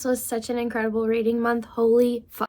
This was such an incredible reading month. Holy fuck.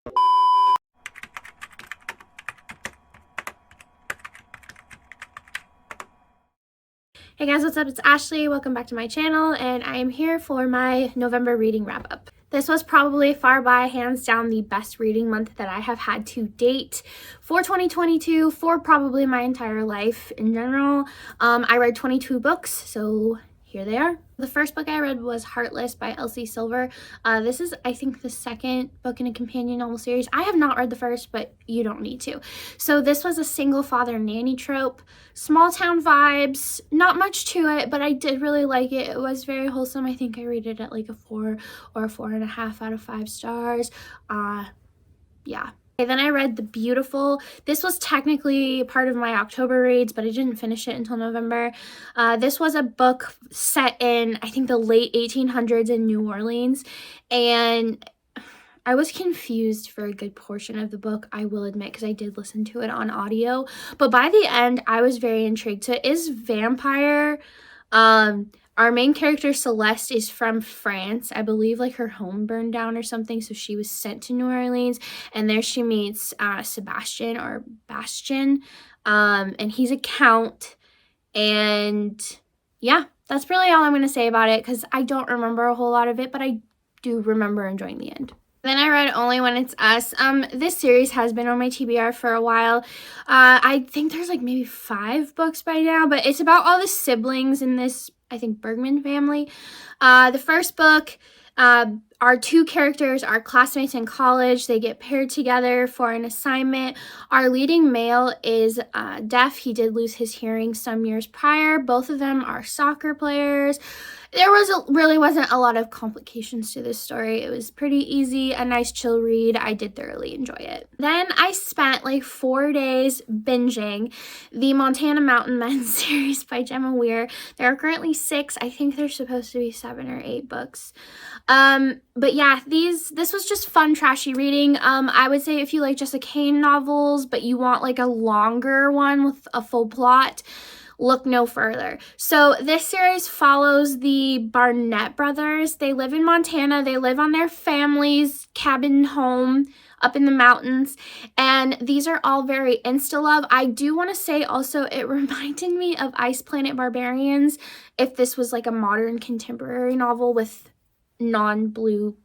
Hey guys, what's up? It's Ashley. Welcome back to my channel, and I am here for my November reading wrap-up. This was probably far by hands down the best reading month that I have had to date for 2022, for probably my entire life in general. I read 22 books, so here they are. The first book I read was Heartless by Elsie Silver. This is, I think, the second book in a companion novel series. I have not read the first, but you don't need to. So this was a single father nanny trope, small town vibes, not much to it, but I did really like it. It was very wholesome. I think I rated it like a 4 or a 4.5 out of 5 stars. Yeah. Then I read The Beautiful. This was technically part of my October reads, but I didn't finish it until November. This was a book set in, I think, the late 1800s in New Orleans, and I was confused for a good portion of the book, I will admit, because I did listen to it on audio, but by the end, I was very intrigued. So it is vampire. Our main character, Celeste, is from France. I believe like her home burned down or something, so she was sent to New Orleans, and there she meets Sebastian or Bastian, and he's a count, and yeah, that's really all I'm going to say about it because I don't remember a whole lot of it, but I do remember enjoying the end. Then I read Only When It's Us. This series has been on my TBR for a while. I think there's like maybe 5 books by now, but it's about all the siblings in this, I think, Bergman family. The first book, our 2 characters are classmates in college. They get paired together for an assignment. Our leading male is deaf. He did lose his hearing some years prior. Both of them are soccer players. There really wasn't a lot of complications to this story. It was pretty easy, a nice chill read. I did thoroughly enjoy it. Then I spent like 4 days binging the Montana Mountain Men series by Gemma Weir. There are currently 6. I think there's supposed to be 7 or 8 books. But yeah, this was just fun, trashy reading. I would say if you like Jessica Cain novels, but you want like a longer one with a full plot, look no further. So this series follows the Barnett brothers. They live in Montana. They live on their family's cabin home up in the mountains, and these are all very insta-love. I do want to say also it reminded me of Ice Planet Barbarians if this was like a modern contemporary novel with non-blue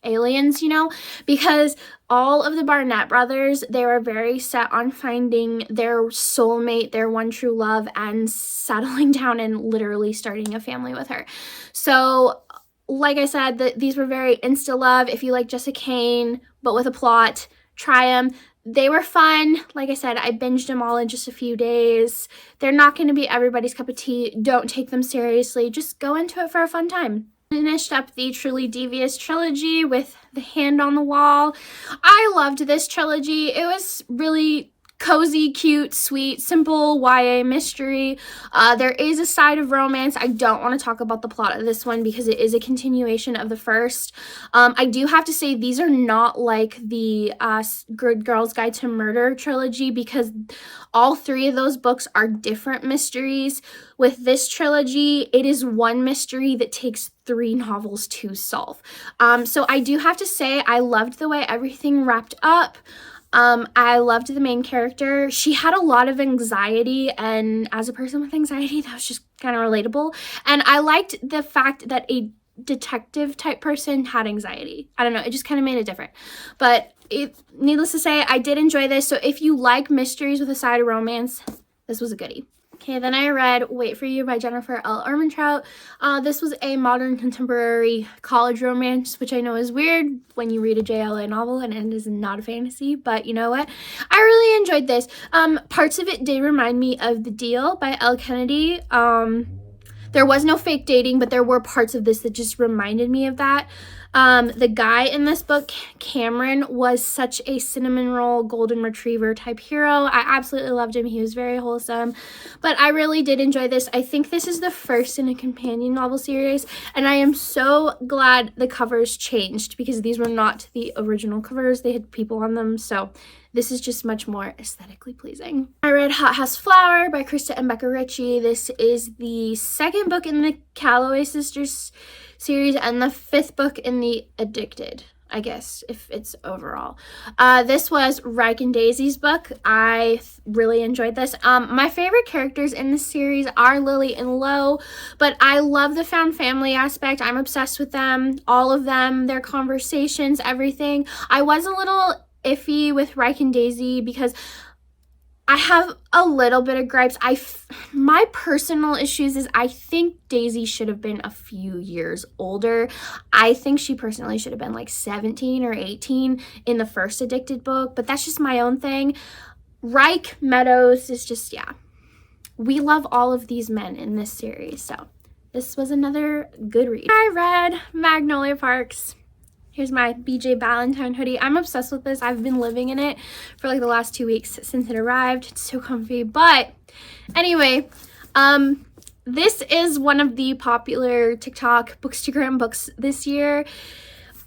aliens, you know, because all of the Barnett brothers, they were very set on finding their soulmate, their one true love, and settling down and literally starting a family with her. So like I said, these were very insta-love. If you like Jessica Cain but with a plot, try them. They were fun. Like I said, I binged them all in just a few days. They're not going to be everybody's cup of tea. Don't take them seriously. Just go into it for a fun time. Finished up the Truly Devious trilogy with The Hand on the Wall. I loved this trilogy. It was really cozy, cute, sweet, simple YA mystery. There is a side of romance. I don't want to talk about the plot of this one because it is a continuation of the first. I do have to say these are not like the Good Girls Guide to Murder trilogy because all 3 of those books are different mysteries. With this trilogy, it is one mystery that takes 3 novels to solve. So I do have to say I loved the way everything wrapped up. I loved the main character. She had a lot of anxiety, and as a person with anxiety, that was just kind of relatable. And I liked the fact that a detective type person had anxiety. I don't know, it just kind of made it different. But needless to say, I did enjoy this. So if you like mysteries with a side of romance, this was a goodie. Okay, then I read Wait For You by Jennifer L. Ermintrout. This was a modern contemporary college romance, which I know is weird when you read a JLA novel and it is not a fantasy, but you know what? I really enjoyed this. Parts of it did remind me of The Deal by Elle Kennedy. There was no fake dating, but there were parts of this that just reminded me of that. The guy in this book, Cameron, was such a cinnamon roll golden retriever type hero. I absolutely loved him. He was very wholesome, but I really did enjoy this. I think this is the first in a companion novel series, and I am so glad the covers changed because these were not the original covers. They had people on them, so this is just much more aesthetically pleasing. I read Hot House Flower by Krista and Becca Ritchie. This is the second book in the Calloway Sisters series, and the 5th book in the Addicted, I guess, if it's overall. This was Reich and Daisy's book. I really enjoyed this. My favorite characters in this series are Lily and Lo, but I love the found family aspect. I'm obsessed with them, all of them, their conversations, everything. I was a little iffy with Reich and Daisy because I have a little bit of gripes. My personal issues is I think Daisy should have been a few years older. I think she personally should have been like 17 or 18 in the first Addicted book, but that's just my own thing. Reich Meadows is just, yeah. We love all of these men in this series, so this was another good read. I read Magnolia Parks. Here's my BJ Valentine hoodie. I'm obsessed with this. I've been living in it for like the last 2 weeks since it arrived. It's so comfy. But anyway, this is one of the popular TikTok Bookstagram books this year.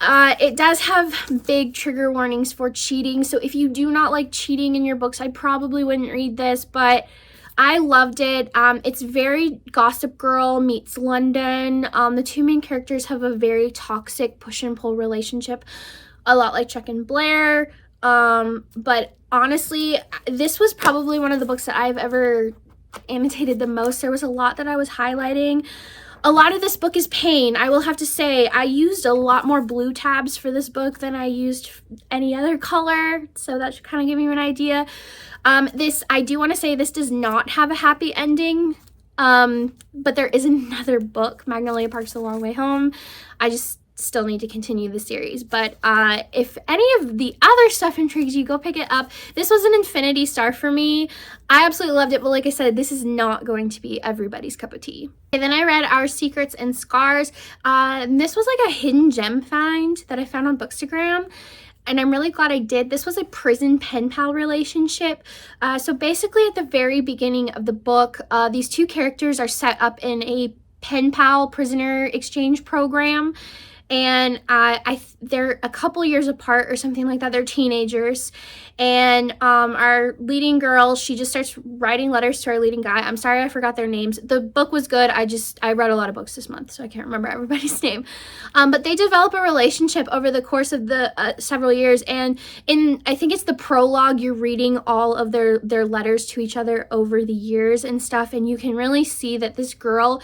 It does have big trigger warnings for cheating. So if you do not like cheating in your books, I probably wouldn't read this, but I loved it. It's very Gossip Girl meets London. The two main characters have a very toxic push and pull relationship, a lot like Chuck and Blair. But honestly, this was probably one of the books that I've ever annotated the most. There was a lot that I was highlighting. A lot of this book is pain. I will have to say, I used a lot more blue tabs for this book than I used any other color, so that should kind of give you an idea. I do want to say this does not have a happy ending, but there is another book, Magnolia Parks: The Long Way Home. I just still need to continue the series, but if any of the other stuff intrigues you, go pick it up. This was an infinity star for me. I absolutely loved it, but like I said, this is not going to be everybody's cup of tea. And then I read Our Secrets and Scars. This was like a hidden gem find that I found on Bookstagram, and I'm really glad I did. This was a prison pen pal relationship. So basically at the very beginning of the book, these two characters are set up in a pen pal prisoner exchange program, and they're a couple years apart or something like that. They're teenagers, and our leading girl, she just starts writing letters to our leading guy. I'm sorry I forgot their names. The book was good. I read a lot of books this month, so I can't remember everybody's name. But they develop a relationship over the course of the several years, and I think it's the prologue, you're reading all of their letters to each other over the years and stuff, and you can really see that this girl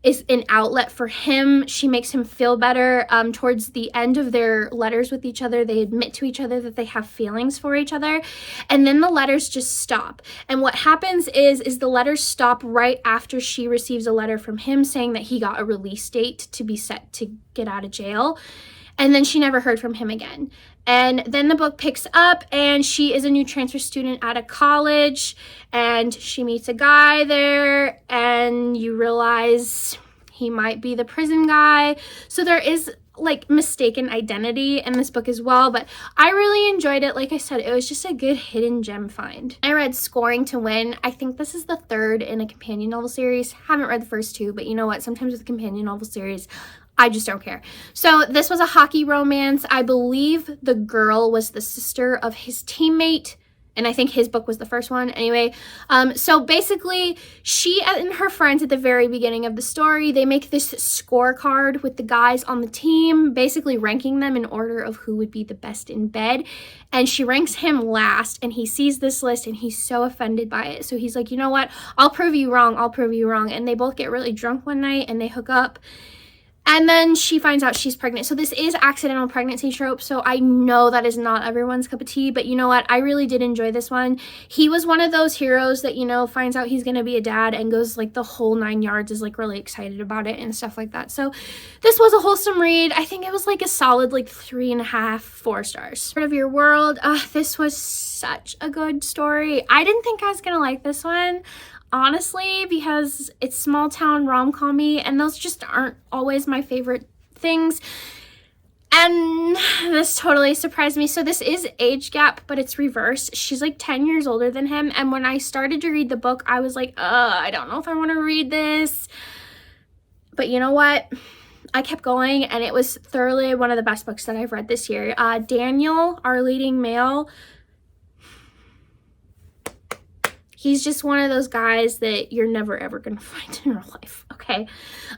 is an outlet for him. She makes him feel better. Towards the end of their letters with each other, they admit to each other that they have feelings for each other, and then the letters just stop. And what happens is the letters stop right after she receives a letter from him saying that he got a release date to be set to get out of jail, and then she never heard from him again. And then the book picks up, and she is a new transfer student at a college, and she meets a guy there, and you realize he might be the prison guy. So there is like mistaken identity in this book as well, but I really enjoyed it. Like I said, it was just a good hidden gem find. I read Scoring to Win. I think this is the third in a companion novel series. Haven't read the first two, but you know what? Sometimes with a companion novel series, I just don't care. So this was a hockey romance. I believe the girl was the sister of his teammate, and I think his book was the first one. Anyway, so basically, she and her friends at the very beginning of the story, they make this scorecard with the guys on the team, basically ranking them in order of who would be the best in bed. And she ranks him last, and he sees this list, and he's so offended by it. So he's like, you know what? I'll prove you wrong. I'll prove you wrong. And they both get really drunk one night, and they hook up. And then she finds out she's pregnant. So this is accidental pregnancy trope. So I know that is not everyone's cup of tea. But you know what? I really did enjoy this one. He was one of those heroes that, you know, finds out he's going to be a dad and goes like the whole 9 yards, is like really excited about it and stuff like that. So this was a wholesome read. I think it was like a solid like 3.5, 4 stars. Part of Your World. This was such a good story. I didn't think I was going to like this one, honestly, because it's small town rom-com-y, and those just aren't always my favorite things. And this totally surprised me. So this is age gap, but it's reversed. She's like 10 years older than him. And when I started to read the book, I was like, I don't know if I want to read this. But you know what? I kept going, and it was thoroughly one of the best books that I've read this year. Daniel, our leading male, He's just one of those guys that you're never ever gonna find in real life, okay?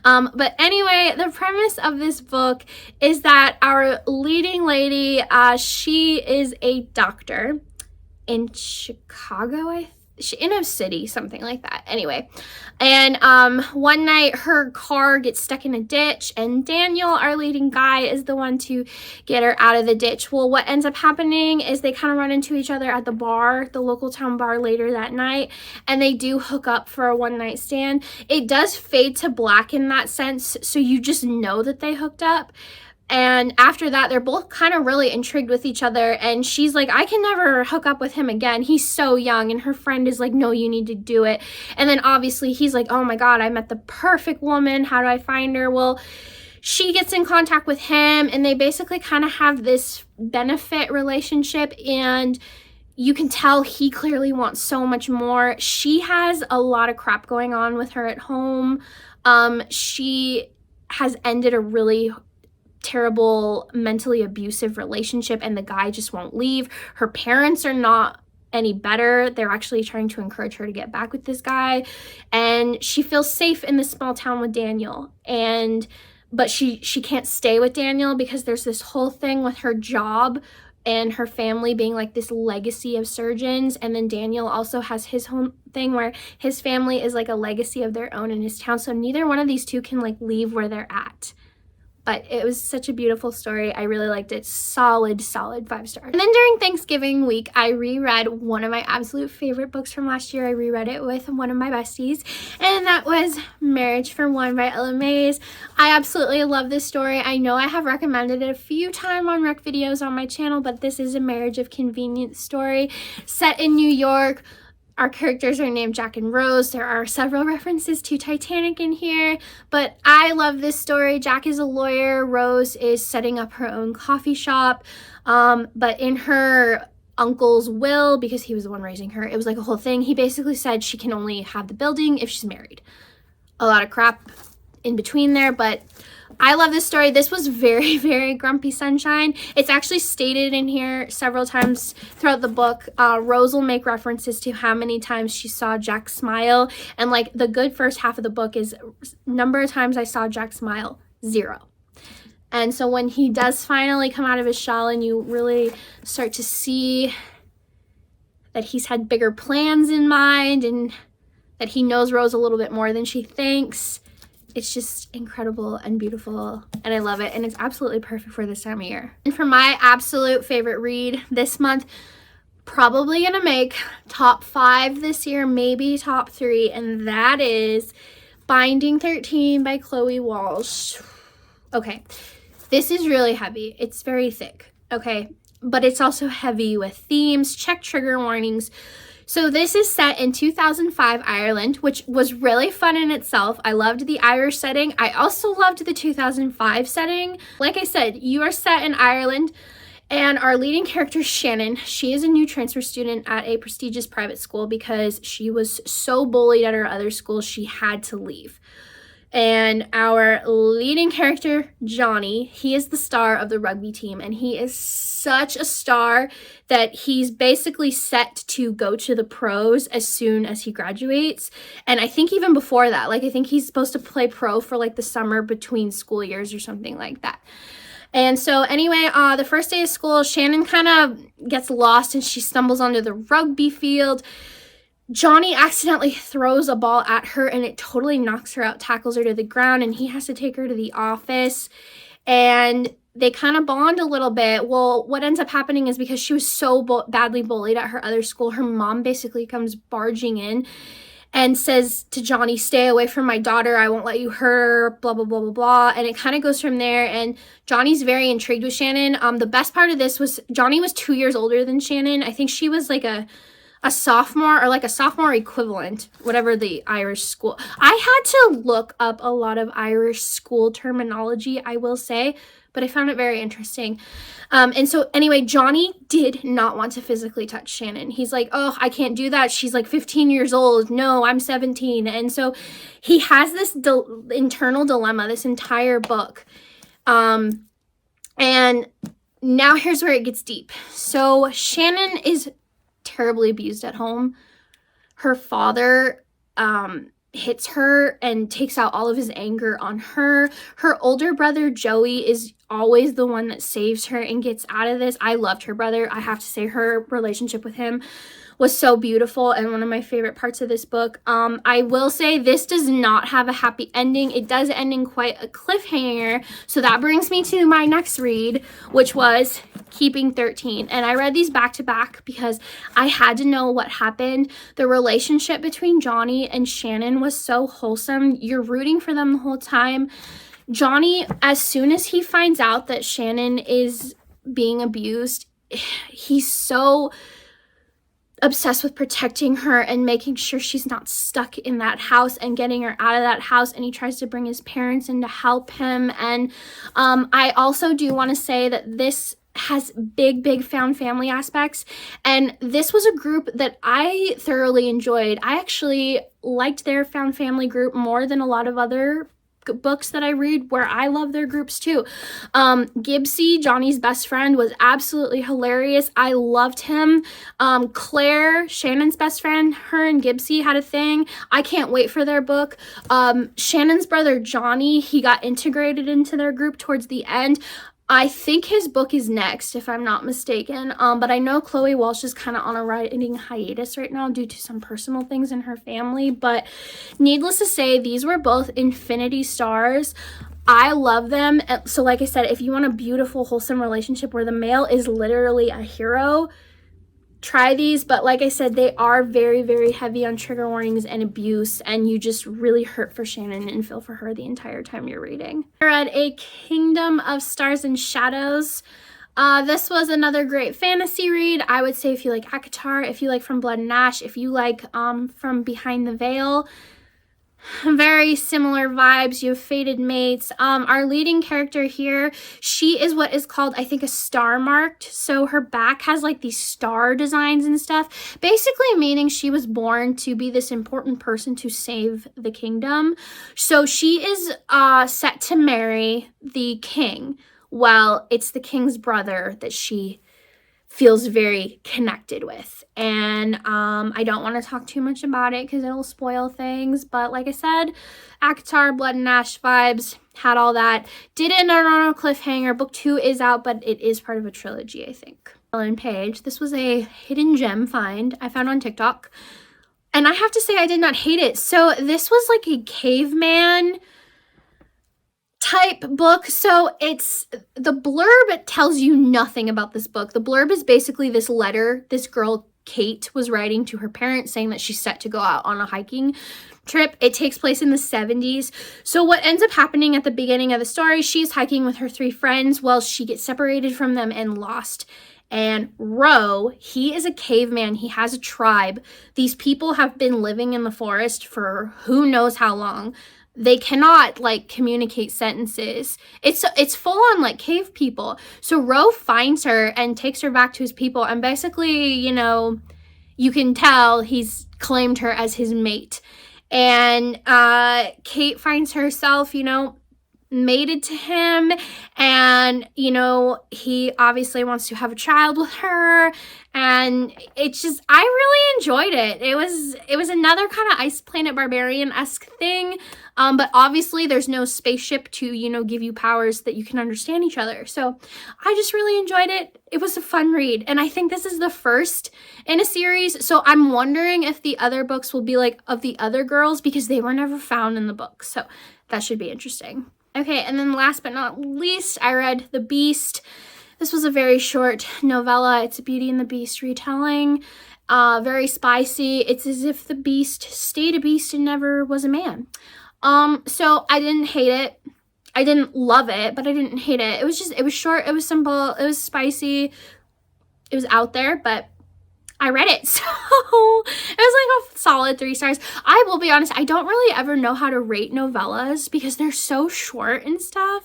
But anyway, the premise of this book is that our leading lady, she is a doctor in Chicago, in a city, something like that. Anyway, and one night her car gets stuck in a ditch, and Daniel, our leading guy, is the one to get her out of the ditch. Well, what ends up happening is they kind of run into each other at the bar, the local town bar, later that night, and they do hook up for a one-night stand. It does fade to black in that sense, so you just know that they hooked up. And after that, they're both kind of really intrigued with each other. And she's like, I can never hook up with him again. He's so young. And her friend is like, no, you need to do it. And then obviously he's like, oh my God, I met the perfect woman. How do I find her? Well, she gets in contact with him, and they basically kind of have this benefit relationship. And you can tell he clearly wants so much more. She has a lot of crap going on with her at home. She has ended a really terrible, mentally abusive relationship, and the guy just won't leave. Her parents are not any better. They're actually trying to encourage her to get back with this guy, and she feels safe in this small town with Daniel, but she can't stay with Daniel because there's this whole thing with her job and her family being like this legacy of surgeons. And then Daniel also has his home thing where his family is like a legacy of their own in his town, so neither one of these two can like leave where they're at. But it was such a beautiful story. I really liked it. Solid 5 stars. And then during Thanksgiving week, I reread one of my absolute favorite books from last year. I reread it with one of my besties, and that was Marriage for One by Ella Mays. I absolutely love this story. I know I have recommended it a few times on rec videos on my channel, but this is a marriage of convenience story set in New York. Our characters are named Jack and Rose. There are several references to Titanic in here, but I love this story. Jack is a lawyer. Rose is setting up her own coffee shop, but in her uncle's will, because he was the one raising her, it was like a whole thing. He basically said she can only have the building if she's married. A lot of crap in between there, but I love this story. This was very, very grumpy sunshine. It's actually stated in here several times throughout the book. Rose will make references to how many times she saw Jack smile, and like the good first half of the book is number of times I saw Jack smile, 0. And so when he does finally come out of his shell and you really start to see that he's had bigger plans in mind and that he knows Rose a little bit more than she thinks, it's just incredible and beautiful, and I love it, and it's absolutely perfect for this time of year. And for my absolute favorite read this month, probably gonna make top 5 this year, maybe top 3, and that is Binding 13 by Chloe Walsh. Okay, this is really heavy. It's very thick, okay, but it's also heavy with themes. Check trigger warnings. So this is set in 2005 Ireland, which was really fun in itself. I loved the Irish setting. I also loved the 2005 setting. Like I said, you are set in Ireland, and our leading character, Shannon, she is a new transfer student at a prestigious private school because she was so bullied at her other school she had to leave. And our leading character, Johnny, he is the star of the rugby team, and he is such a star that he's basically set to go to the pros as soon as he graduates. And I think even before that, like I think he's supposed to play pro for like the summer between school years or something like that. And so anyway, the first day of school, Shannon kind of gets lost and she stumbles onto the rugby field. Johnny accidentally throws a ball at her and it totally knocks her out, tackles her to the ground, and he has to take her to the office, and they kind of bond a little bit. Well, what ends up happening is because she was so badly bullied at her other school, her mom basically comes barging in and says to Johnny, stay away from my daughter, I won't let you hurt her, blah, blah, blah, blah, blah. And it kind of goes from there, and Johnny's very intrigued with Shannon. The best part of this was Johnny was 2 years older than Shannon. I think she was like a sophomore, or like a sophomore equivalent, whatever the Irish school. I had to look up a lot of Irish school terminology, I will say, but I found it very interesting. And so anyway, Johnny did not want to physically touch Shannon. He's like, oh, I can't do that. She's like 15 years old. No, I'm 17. And so he has this internal dilemma this entire book. And now here's where it gets deep. So Shannon is terribly abused at home. her father hits her and takes out all of his anger on her. Her older brother Joey is always the one that saves her and gets out of this. I loved her brother. I have to say her relationship with him was so beautiful and one of my favorite parts of this book. I will say this does not have a happy ending. It does end in quite a cliffhanger. So that brings me to my next read, which was Keeping 13. And I read these back to back because I had to know what happened. The relationship between Johnny and Shannon was so wholesome. You're rooting for them the whole time. Johnny, as soon as he finds out that Shannon is being abused, he's so obsessed with protecting her and making sure she's not stuck in that house and getting her out of that house, and he tries to bring his parents in to help him. And I also do want to say that this has big found family aspects, and this was a group that I thoroughly enjoyed. I actually liked their found family group more than a lot of other books that I read where I love their groups too. Gibbsy, Johnny's best friend, was absolutely hilarious. I loved him. Claire, Shannon's best friend, her and Gibbsy had a thing. I can't wait for their book. Shannon's brother Johnny, he got integrated into their group towards the end. I think his book is next, if I'm not mistaken. But I know Chloe Walsh is kind of on a writing hiatus right now due to some personal things in her family. But needless to say, these were both infinity stars. I love them. So like I said, if you want a beautiful, wholesome relationship where the male is literally a hero, try these. But like I said, they are very heavy on trigger warnings and abuse, and you just really hurt for Shannon and feel for her the entire time you're reading. I read A Kingdom of Stars and Shadows. This was another great fantasy read. I would say if you like ACOTAR, if you like From Blood and Ash, if you like From Behind the Veil, very similar vibes. You have fated mates. Our leading character here, she is what is called, I think, a star marked. So her back has like these star designs and stuff, basically meaning she was born to be this important person to save the kingdom. So she is set to marry the king. Well, it's the king's brother that she feels very connected with. And I don't want to talk too much about it because it'll spoil things. But like I said, ACOTAR, Blood and Ash vibes, had all that. Did end on a cliffhanger. Book 2 is out, but it is part of a trilogy, I think. Ellen Page. This was a hidden gem find I found on TikTok. And I have to say I did not hate it. So this was like a caveman type book. So it's the blurb, it tells you nothing about this book. The blurb is basically this letter this girl Kate was writing to her parents saying that she's set to go out on a hiking trip. It takes place in the 70s. So what ends up happening at the beginning of the story, she's hiking with her 3 friends. Well, she gets separated from them and lost. And Ro, he is a caveman. He has a tribe. These people have been living in the forest for who knows how long. They cannot like communicate sentences. It's full on like cave people. So Ro finds her and takes her back to his people, and basically, you know, you can tell he's claimed her as his mate. And Kate finds herself, you know, mated to him, and you know, he obviously wants to have a child with her, and it's just, I really enjoyed it. It was another kind of Ice Planet Barbarian-esque thing, but obviously there's no spaceship to, you know, give you powers that you can understand each other. So I just really enjoyed it. It was a fun read, and I think this is the first in a series, so I'm wondering if the other books will be like of the other girls, because they were never found in the book, so that should be interesting. Okay, and then last but not least, I read The Beast. This was a very short novella. It's a Beauty and the Beast retelling. Very spicy. It's as if the Beast stayed a beast and never was a man. So I didn't hate it. I didn't love it, but I didn't hate it. It was short, it was simple, it was spicy, it was out there, but I read it, so it was like a solid 3 stars. I will be honest, I don't really ever know how to rate novellas because they're so short and stuff,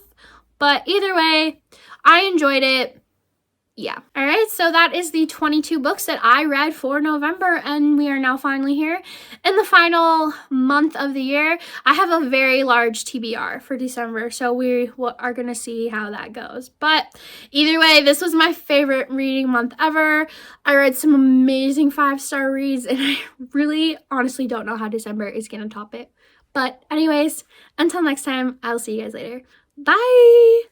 but either way, I enjoyed it. yeah. All right, so that is the 22 books that I read for November, and we are now finally here in the final month of the year. I have a very large TBR for December, so we are going to see how that goes. But either way, this was my favorite reading month ever. I read some amazing 5-star reads, and I really honestly don't know how December is going to top it. But anyways, until next time, I'll see you guys later. Bye!